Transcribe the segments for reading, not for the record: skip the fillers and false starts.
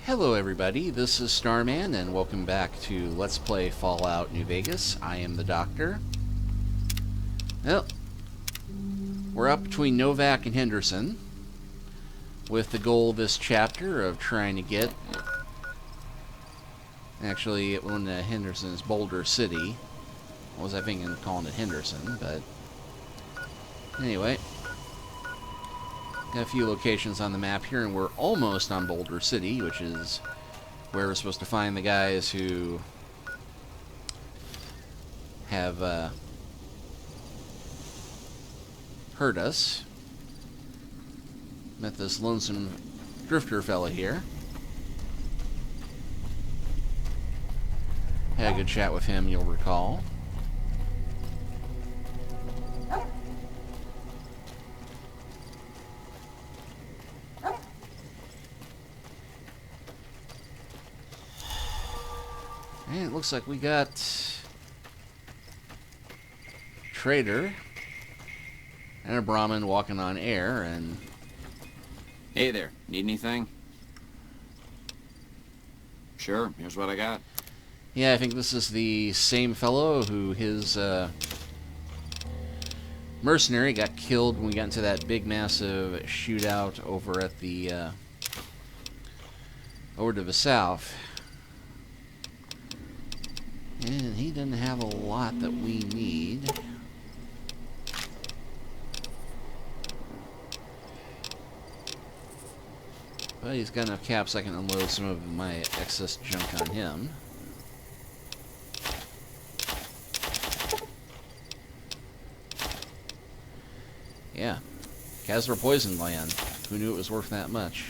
Hello everybody, this is Starman, and welcome back to Let's Play Fallout New Vegas. I am the Doctor. Well, we're up between Novak and Henderson, with the goal this chapter of trying to get... Actually, when Henderson's Boulder City. What was I thinking of calling it Henderson, but... Anyway. Got a few locations on the map here, and we're almost on Boulder City, which is where we're supposed to find the guys who have hurt us. Met this lonesome drifter fella here. Had a good chat with him, you'll recall. And it looks like we got Trader and a Brahmin walking on air, and... Hey there, need anything? Sure, here's what I got. Yeah, I think this is the same fellow who his mercenary got killed when we got into that big massive shootout over at the over to the south. And he doesn't have a lot that we need. But he's got enough caps I can unload some of my excess junk on him. Yeah. Casper Poison Land. Who knew it was worth that much?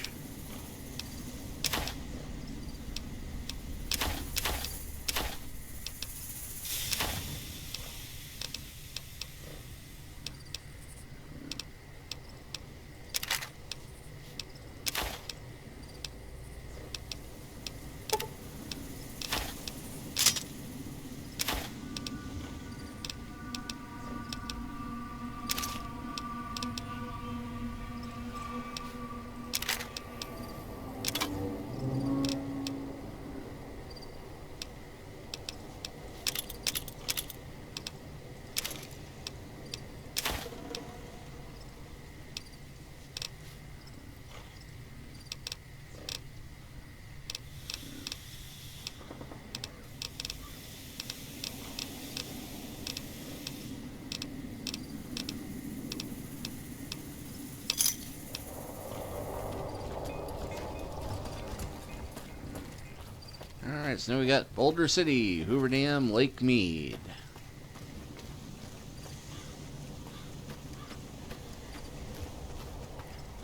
Alright, so now we got Boulder City, Hoover Dam, Lake Mead.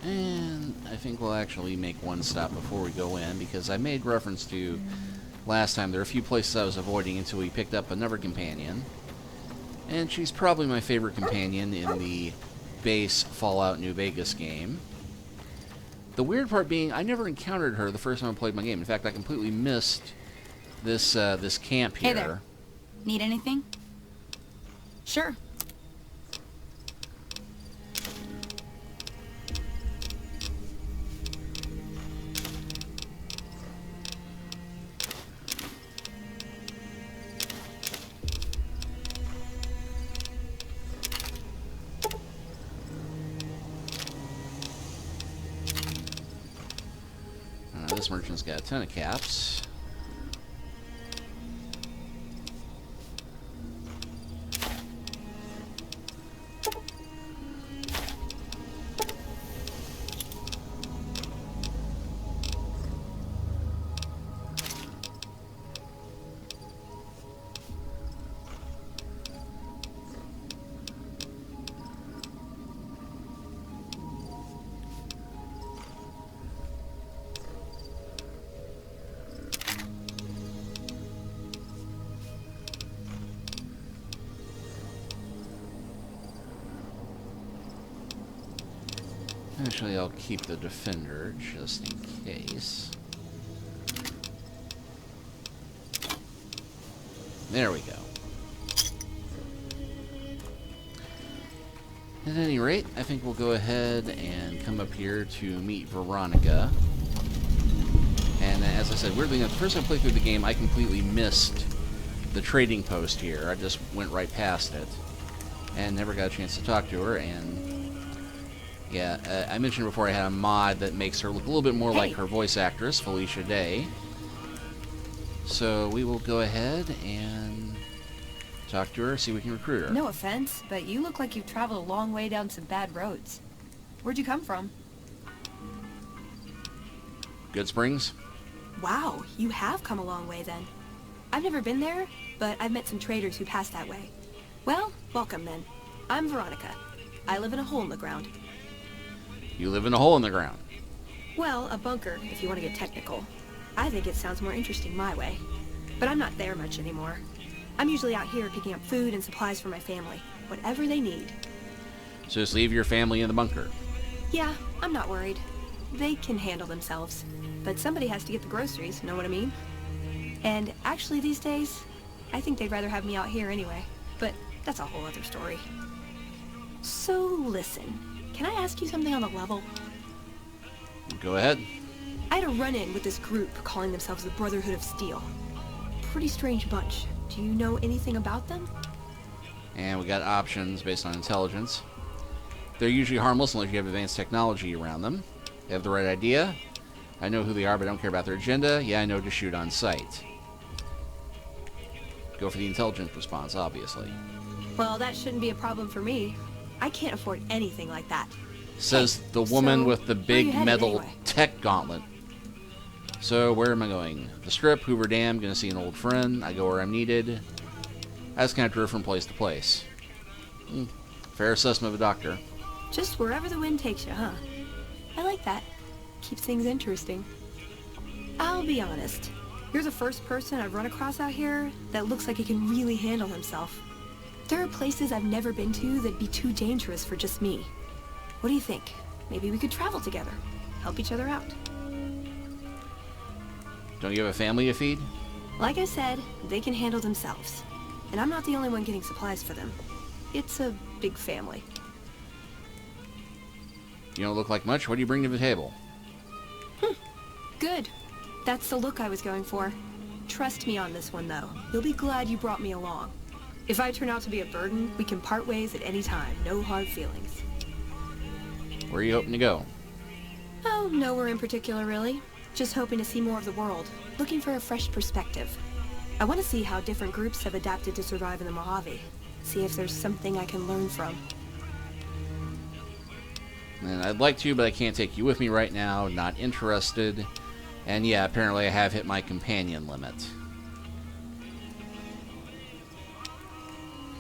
And I think we'll actually make one stop before we go in, because I made reference to last time there are a few places I was avoiding until we picked up another companion. And she's probably my favorite companion in the base Fallout New Vegas game. The weird part being, I never encountered her the first time I played my game. In fact, I completely missed this this camp here. Hey there. Need anything? Sure. This merchant's got a ton of caps. Actually, I'll keep the Defender just in case. There we go. At any rate, I think we'll go ahead and come up here to meet Veronica. And As I said, weirdly enough, the first time I played through the game, I completely missed the trading post here. I just went right past it and never got a chance to talk to her. And yeah, I mentioned before I had a mod that makes her look a little bit more like her voice actress, Felicia Day. So we will go ahead and talk to her, see if we can recruit her. No offense, but you look like you've traveled a long way down some bad roads. Where'd you come from? Good Springs? Wow, you have come a long way then. I've never been there, but I've met some traders who pass that way. Well, welcome then. I'm Veronica. I live in a hole in the ground. You live in a hole in the ground. Well, a bunker, if you want to get technical. I think it sounds more interesting my way. But I'm not there much anymore. I'm usually out here picking up food and supplies for my family, whatever they need. So just leave your family in the bunker. Yeah, I'm not worried. They can handle themselves. But somebody has to get the groceries, know what I mean? And actually these days, I think they'd rather have me out here anyway. But that's a whole other story. So listen, can I ask you something on the level? Go ahead. I had a run-in with this group calling themselves the Brotherhood of Steel. Pretty strange bunch. Do you know anything about them? And we got options based on intelligence. They're usually harmless unless you have advanced technology around them. They have the right idea. I know who they are, but I don't care about their agenda. Yeah, I know to shoot on sight. Go for the intelligence response, obviously. Well, that shouldn't be a problem for me. I can't afford anything like that. Says Hey, the woman so with the where are big you headed metal anyway? tech gauntlet. So, where am I going? The Strip, Hoover Dam, gonna see an old friend. I go where I'm needed. I just kind of drift from place to place. Fair assessment of a doctor. Just wherever the wind takes you, huh? I like that. Keeps things interesting. I'll be honest. You're the first person I've run across out here that looks like he can really handle himself. There are places I've never been to that'd be too dangerous for just me. What do you think? Maybe we could travel together. Help each other out. Don't you have a family to feed? Like I said, they can handle themselves. And I'm not the only one getting supplies for them. It's a big family. You don't look like much. What do you bring to the table? Good. That's the look I was going for. Trust me on this one, though. You'll be glad you brought me along. If I turn out to be a burden, we can part ways at any time. No hard feelings. Where are you hoping to go? Oh, nowhere in particular, really. Just hoping to see more of the world. Looking for a fresh perspective. I want to see how different groups have adapted to survive in the Mojave. See if there's something I can learn from. And I'd like to, but I can't take you with me right now. Not interested. And yeah, apparently I have hit my companion limit.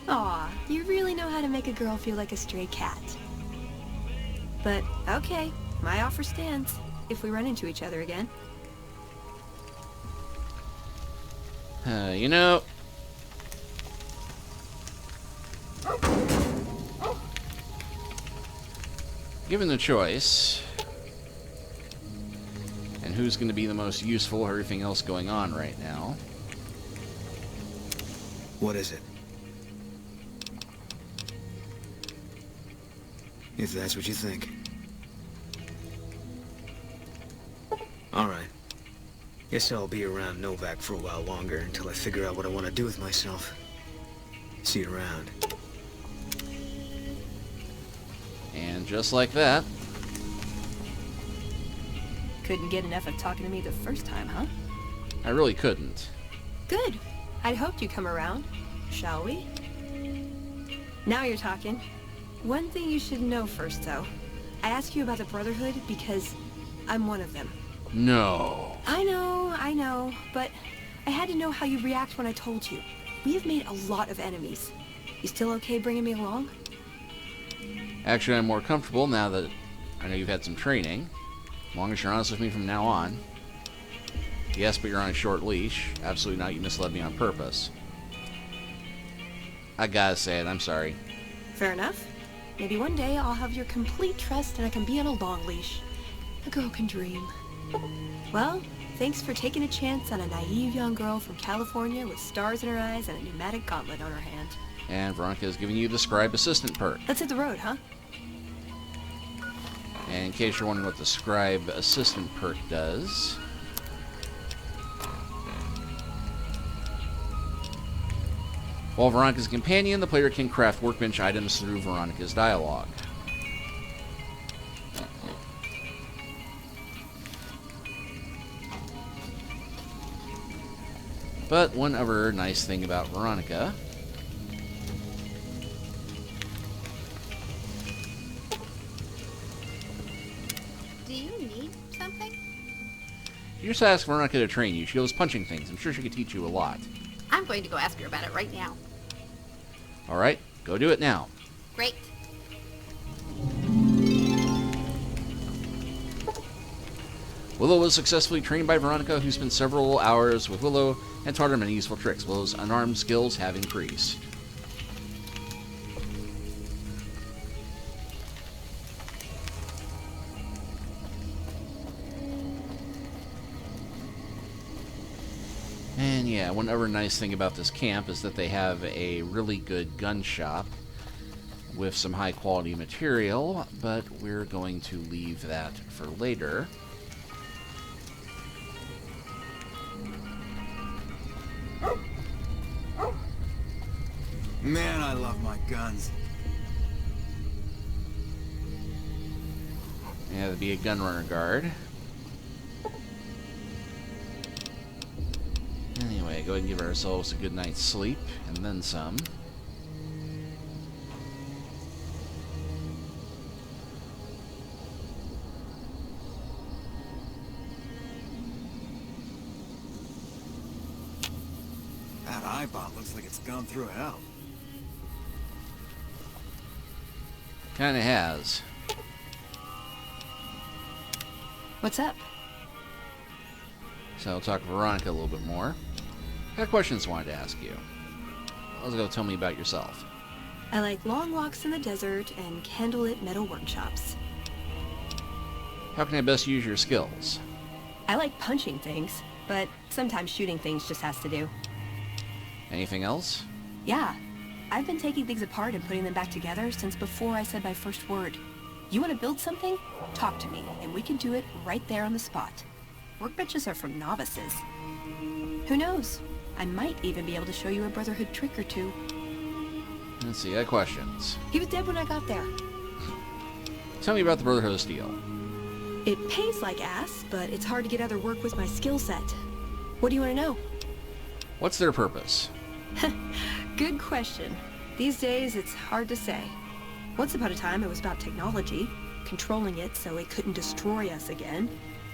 Aw, you really know how to make a girl feel like a stray cat. But, okay, my offer stands, if we run into each other again. You know... Given the choice, and who's going to be the most useful, everything else going on right now... What is it? If that's what you think. Alright. Guess I'll be around Novak for a while longer until I figure out what I want to do with myself. See you around. And just like that... Couldn't get enough of talking to me the first time, huh? I really couldn't. Good. I'd hoped you'd come around. Shall we? Now you're talking. One thing you should know first, though. I asked you about the Brotherhood because I'm one of them. No. I know, but I had to know how you'd react when I told you. We have made a lot of enemies. You still okay bringing me along? Actually, I'm more comfortable now that I know you've had some training. As long as you're honest with me from now on. Yes, but you're on a short leash. Absolutely not. You misled me on purpose. I gotta say it. I'm sorry. Fair enough. Maybe one day I'll have your complete trust and I can be on a long leash. A girl can dream. Well, thanks for taking a chance on a naive young girl from California with stars in her eyes and a pneumatic gauntlet on her hand. And Veronica is giving you the Scribe Assistant perk. Let's hit the road, huh? And in case you're wondering what the Scribe Assistant perk does, While Veronica's companion, the player can craft workbench items through Veronica's dialogue. But one other nice thing about Veronica Do you need something? you just ask Veronica to train you. She loves punching things. I'm sure she could teach you a lot. I'm going to go ask her about it right now. Alright, go do it now. Great. Willow was successfully trained by Veronica, who spent several hours with Willow and taught her many useful tricks. Willow's unarmed skills have increased. And yeah, one other nice thing about this camp is that they have a really good gun shop with some high quality material, but we're going to leave that for later. Man, I love my guns. Yeah, there'd be a gun runner guard. Anyway, go ahead and give ourselves a good night's sleep, and then some. That eyebot looks like it's gone through hell. Kinda has. What's up? So I'll talk to Veronica a little bit more. Got questions I wanted to ask you. Let's go tell me about yourself. I like long walks in the desert and candlelit metal workshops. How can I best use your skills? I like punching things, but sometimes shooting things just has to do. Anything else? Yeah, I've been taking things apart and putting them back together since before I said my first word. You want to build something? Talk to me, and we can do it right there on the spot. Workbenches are for novices. Who knows? I might even be able to show you a Brotherhood trick or two. Let's see, I got questions. He was dead when I got there. Tell me about the Brotherhood of Steel. It pays like ass, but it's hard to get other work with my skill set. What do you want to know? What's their purpose? Good question. These days, it's hard to say. Once upon a time, it was about technology, controlling it so it couldn't destroy us again.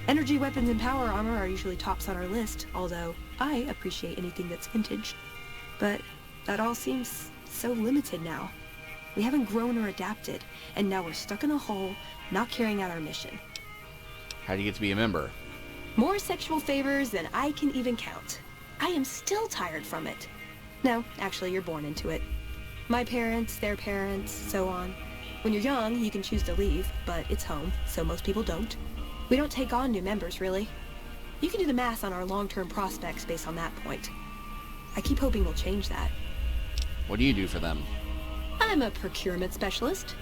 Energy weapons and power armor are usually tops on our list, although I appreciate anything that's vintage. But that all seems so limited now. We haven't grown or adapted, and now we're stuck in a hole, not carrying out our mission. How do you get to be a member? More sexual favors than I can even count. I am still tired from it. No, actually, you're born into it. My parents, their parents, so on. When you're young, you can choose to leave, but it's home, so most people don't. We don't take on new members, really. You can do the math on our long-term prospects based on that point. I keep hoping we'll change that. What do you do for them? I'm a procurement specialist.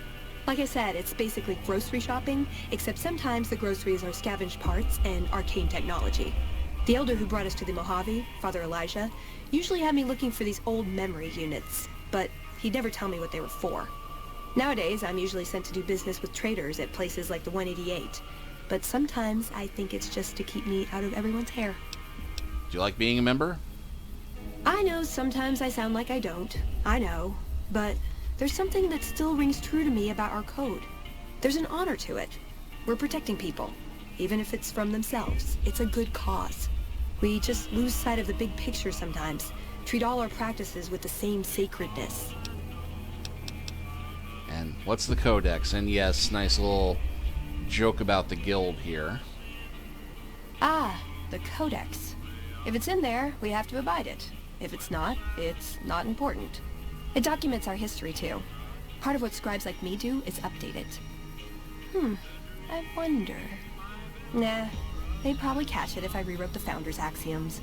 Like I said, it's basically grocery shopping, except sometimes the groceries are scavenged parts and arcane technology. The elder who brought us to the Mojave, Father Elijah, usually had me looking for these old memory units, but he'd never tell me what they were for. Nowadays, I'm usually sent to do business with traders at places like the 188, but sometimes I think it's just to keep me out of everyone's hair. Do you like being a member? I know sometimes I sound like I don't. I know. But there's something that still rings true to me about our code. There's an honor to it. We're protecting people, even if it's from themselves. It's a good cause. We just lose sight of the big picture sometimes. Treat all our practices with the same sacredness. And what's the Codex? And yes, nice little joke about the guild here. Ah, the Codex. If it's in there, we have to abide it. If it's not not important. It documents our history, too. Part of what scribes like me do is update it. I wonder... Nah, they'd probably catch it if I rewrote the Founder's axioms.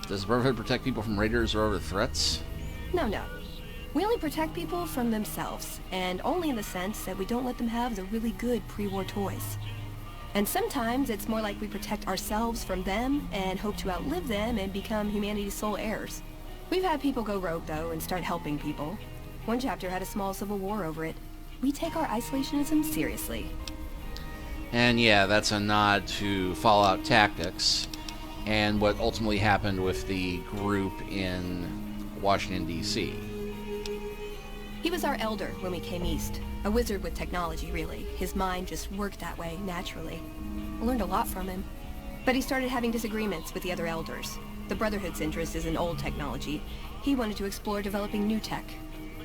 Does the Brotherhood protect people from raiders or other threats? No. We only protect people from themselves, and only in the sense that we don't let them have the really good pre-war toys. And sometimes it's more like we protect ourselves from them and hope to outlive them and become humanity's sole heirs. We've had people go rogue, though, and start helping people. One chapter had a small civil war over it. We take our isolationism seriously. And yeah, that's a nod to Fallout Tactics and what ultimately happened with the group in Washington, D.C. He was our elder when we came east. A wizard with technology, really. His mind just worked that way, naturally. I learned a lot from him. But he started having disagreements with the other elders. The Brotherhood's interest is in old technology. He wanted to explore developing new tech.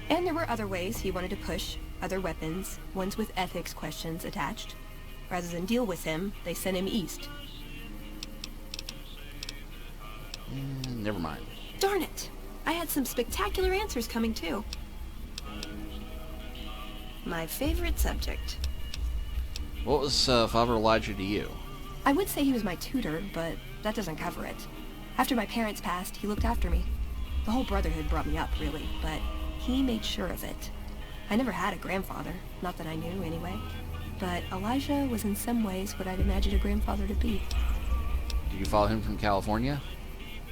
And there were other ways he wanted to push, other weapons, ones with ethics questions attached. Rather than deal with him, they sent him east. Never mind. Darn it! I had some spectacular answers coming too. My favorite subject. What was Father Elijah to you? I would say he was my tutor, but that doesn't cover it. After my parents passed, he looked after me. The whole Brotherhood brought me up, really, but he made sure of it. I never had a grandfather, not that I knew anyway. But Elijah was in some ways what I'd imagined a grandfather to be. Did you follow him from California?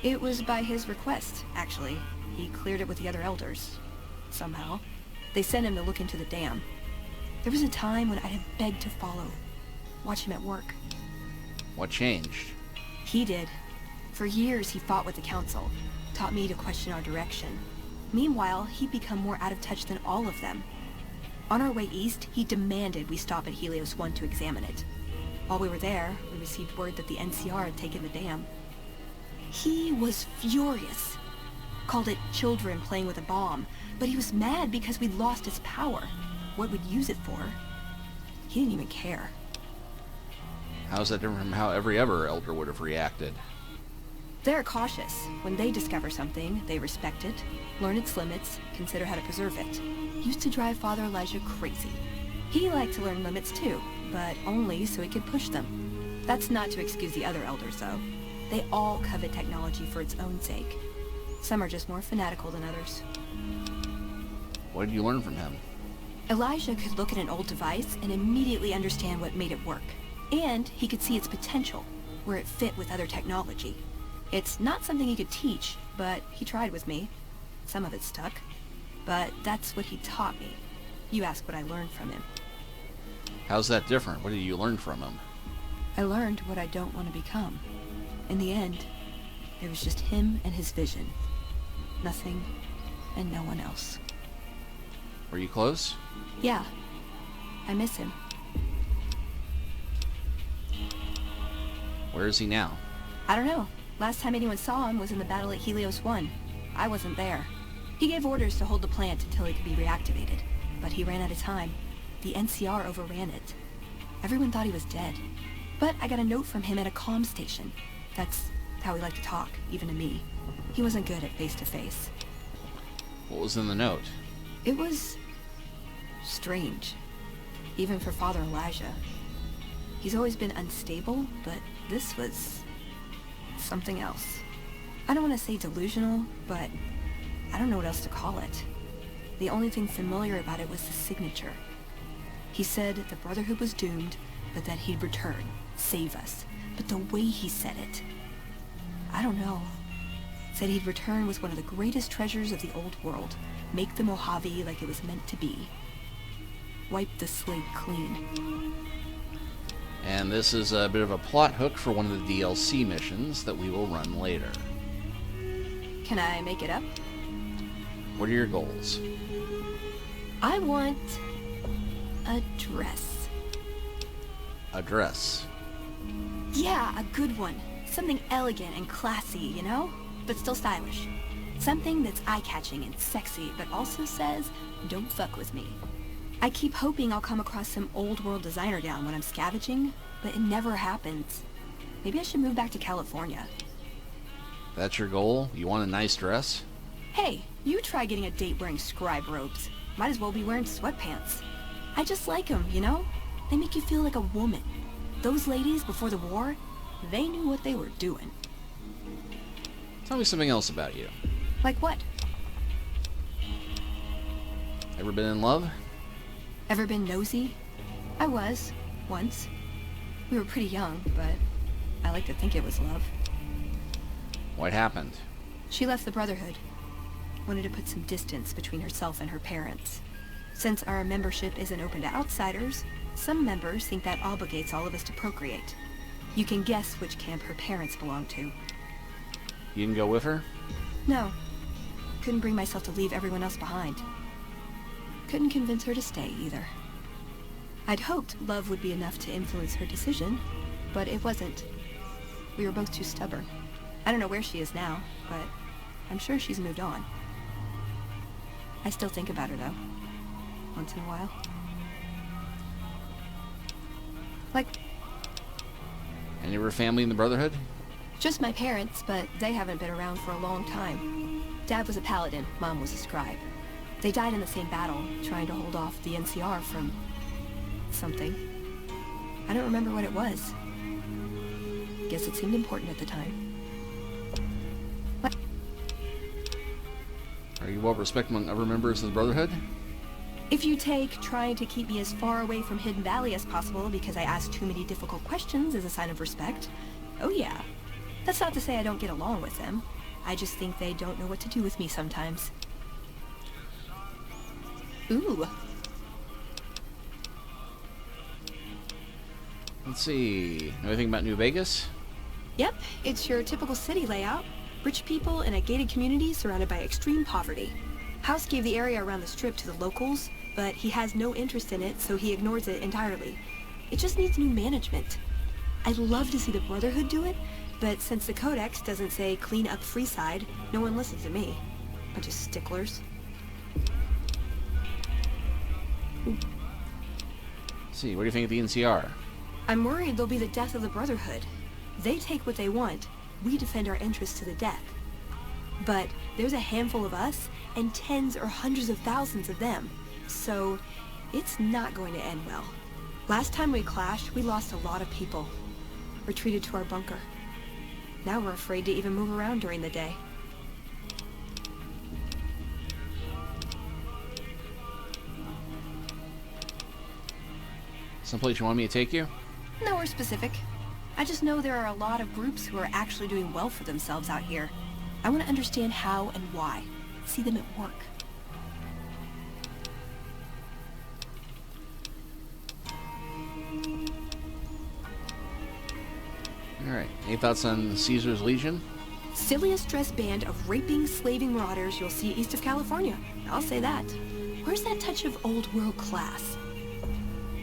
It was by his request, actually. He cleared it with the other elders. Somehow. They sent him to look into the dam. There was a time when I'd have begged to follow. Watch him at work. What changed? He did. For years he fought with the council. Taught me to question our direction. Meanwhile, he'd become more out of touch than all of them. On our way east, he demanded we stop at Helios 1 to examine it. While we were there, we received word that the NCR had taken the dam. He was furious. Called it children playing with a bomb, but he was mad because we'd lost its power. What we'd use it for. He didn't even care. How's that different from how every other elder would have reacted? They're cautious. When they discover something, they respect it, learn its limits, consider how to preserve it. Used to drive Father Elijah crazy. He liked to learn limits too, but only so he could push them. That's not to excuse the other elders, though. They all covet technology for its own sake. Some are just more fanatical than others. What did you learn from him? Elijah could look at an old device and immediately understand what made it work. And he could see its potential, where it fit with other technology. It's not something he could teach, but he tried with me. Some of it stuck. But that's what he taught me. You ask what I learned from him. How's that different? What did you learn from him? I learned what I don't want to become. In the end, it was just him and his vision. Nothing and no one else. Were you close? Yeah. I miss him. Where is he now? I don't know. Last time anyone saw him was in the battle at Helios 1. I wasn't there. He gave orders to hold the plant until it could be reactivated. But he ran out of time. The NCR overran it. Everyone thought he was dead. But I got a note from him at a comm station. That's how he liked to talk, even to me. He wasn't good at face-to-face. What was in the note? It was strange. Even for Father Elijah. He's always been unstable, but this was something else. I don't want to say delusional, but I don't know what else to call it. The only thing familiar about it was the signature. He said the Brotherhood was doomed, but that he'd return, save us. But the way he said it, I don't know. Said he'd return with one of the greatest treasures of the old world. Make the Mojave like it was meant to be. Wipe the slate clean. And this is a bit of a plot hook for one of the DLC missions that we will run later. Can I make it up? What are your goals? I want a dress. A dress. Yeah, a good one. Something elegant and classy, you know? But still stylish. Something that's eye-catching and sexy, but also says, don't fuck with me. I keep hoping I'll come across some old-world designer gown when I'm scavenging, but it never happens. Maybe I should move back to California. That's your goal? You want a nice dress? Hey, you try getting a date wearing Scribe robes. Might as well be wearing sweatpants. I just like them, you know? They make you feel like a woman. Those ladies, before the war, they knew what they were doing. Tell me something else about you. Like what? Ever been in love? Ever been nosy? I was, once. We were pretty young, but I like to think it was love. What happened? She left the Brotherhood. Wanted to put some distance between herself and her parents. Since our membership isn't open to outsiders, some members think that obligates all of us to procreate. You can guess which camp her parents belong to. You didn't go with her? No. Couldn't bring myself to leave everyone else behind. Couldn't convince her to stay, either. I'd hoped love would be enough to influence her decision, but it wasn't. We were both too stubborn. I don't know where she is now, but I'm sure she's moved on. I still think about her, though. Once in a while. Like... Any of her family in the Brotherhood? Just my parents, but they haven't been around for a long time. Dad was a paladin, Mom was a scribe. They died in the same battle, trying to hold off the NCR from... something. I don't remember what it was. Guess it seemed important at the time. What? Are you well respected among other members of the Brotherhood? If you take trying to keep me as far away from Hidden Valley as possible because I ask too many difficult questions as a sign of respect, oh yeah. That's not to say I don't get along with them. I just think they don't know what to do with me sometimes. Ooh. Let's see. Know anything about New Vegas? Yep, it's your typical city layout. Rich people in a gated community surrounded by extreme poverty. House gave the area around the strip to the locals, but he has no interest in it, so he ignores it entirely. It just needs new management. I'd love to see the Brotherhood do it, but since the Codex doesn't say clean up Freeside, no one listens to me. Bunch of sticklers. Let's see, what do you think of the NCR? I'm worried they'll be the death of the Brotherhood. They take what they want. We defend our interests to the death. But there's a handful of us and tens or hundreds of thousands of them. So it's not going to end well. Last time we clashed, we lost a lot of people. Retreated to our bunker. Now we're afraid to even move around during the day. Someplace you want me to take you? Nowhere specific. I just know there are a lot of groups who are actually doing well for themselves out here. I want to understand how and why. See them at work. Alright, any thoughts on Caesar's Legion? Silliest dressed band of raping, slaving marauders you'll see east of California. I'll say that. Where's that touch of old world class?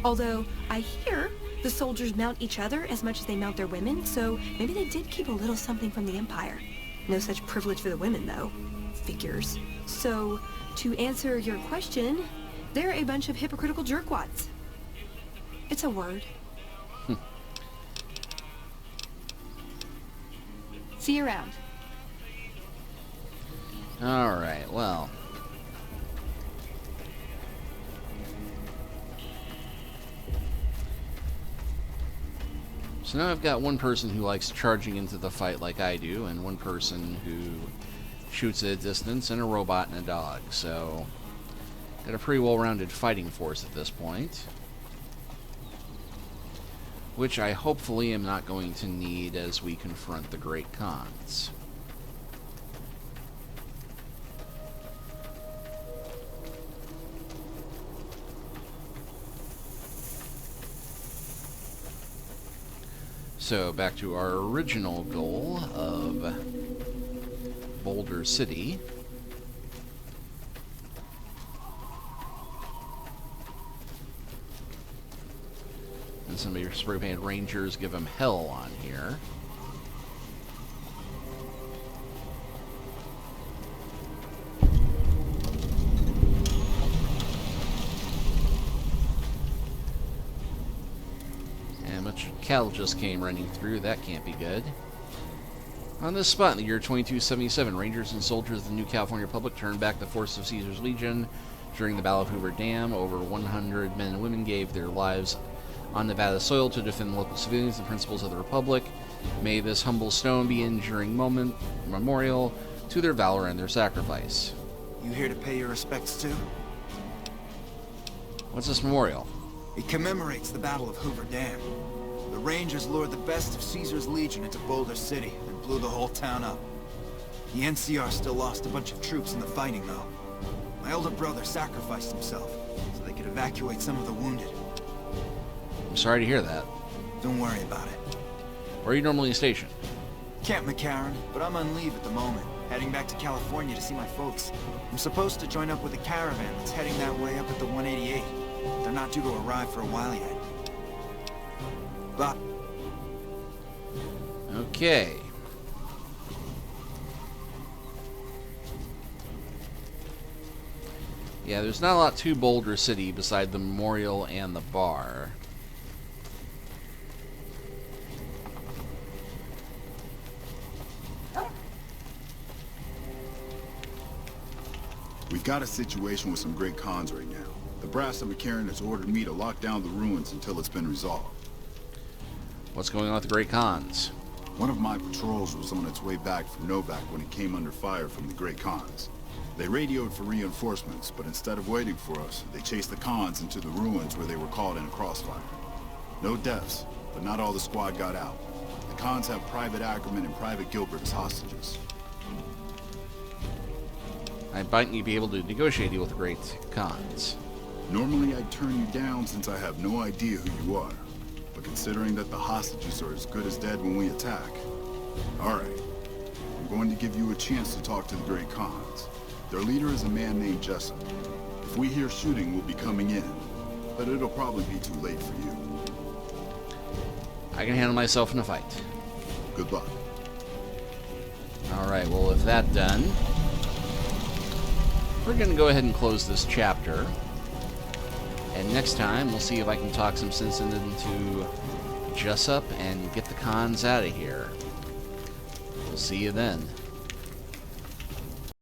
Although, I hear the soldiers mount each other as much as they mount their women, so maybe they did keep a little something from the Empire. No such privilege for the women, though. Figures. So, to answer your question, they're a bunch of hypocritical jerkwads. It's a word. See you around. Alright, well. So now I've got one person who likes charging into the fight like I do, and one person who shoots at a distance, and a robot and a dog. So, got a pretty well-rounded fighting force at this point. Which I hopefully am not going to need as we confront the Great Khans. So, back to our original goal of Boulder City. And some of your spray-painted rangers give them hell on here. And much cattle just came running through. That can't be good. On this spot in the year 2277, Rangers and soldiers of the New California Republic turned back the force of Caesar's Legion during the Battle of Hoover Dam. Over 100 men and women gave their lives on Nevada soil to defend local civilians and principles of the Republic. May this humble stone be an enduring memorial to their valor and their sacrifice. You here to pay your respects too? What's this memorial? It commemorates the Battle of Hoover Dam. The Rangers lured the best of Caesar's Legion into Boulder City and blew the whole town up. The NCR still lost a bunch of troops in the fighting, though. My older brother sacrificed himself so they could evacuate some of the wounded. I'm sorry to hear that. Don't worry about it. Where are you normally stationed? Camp McCarran, but I'm on leave at the moment, heading back to California to see my folks. I'm supposed to join up with a caravan that's heading that way up at the 188. They're not due to arrive for a while yet. But Okay. Yeah, there's not a lot to Boulder City beside the memorial and the bar. We've got a situation with some great cons right now. The brass of McCarran has ordered me to lock down the ruins until it's been resolved. What's going on with the Great Khans? One of my patrols was on its way back from Novak when it came under fire from the Great Khans. They radioed for reinforcements, but instead of waiting for us, they chased the Khans into the ruins where they were caught in a crossfire. No deaths, but not all the squad got out. The Khans have Private Ackerman and Private Gilbert as hostages. I might be able to negotiate with the Great Khans. Normally I'd turn you down since I have no idea who you are. But considering that the hostages are as good as dead when we attack... Alright. I'm going to give you a chance to talk to the Great Khans. Their leader is a man named Jessup. If we hear shooting, we'll be coming in. But it'll probably be too late for you. I can handle myself in a fight. Good luck. Alright, well, with that done, we're going to go ahead and close this chapter. And next time, we'll see if I can talk some sense into Jessup and get the Khans out of here. We'll see you then.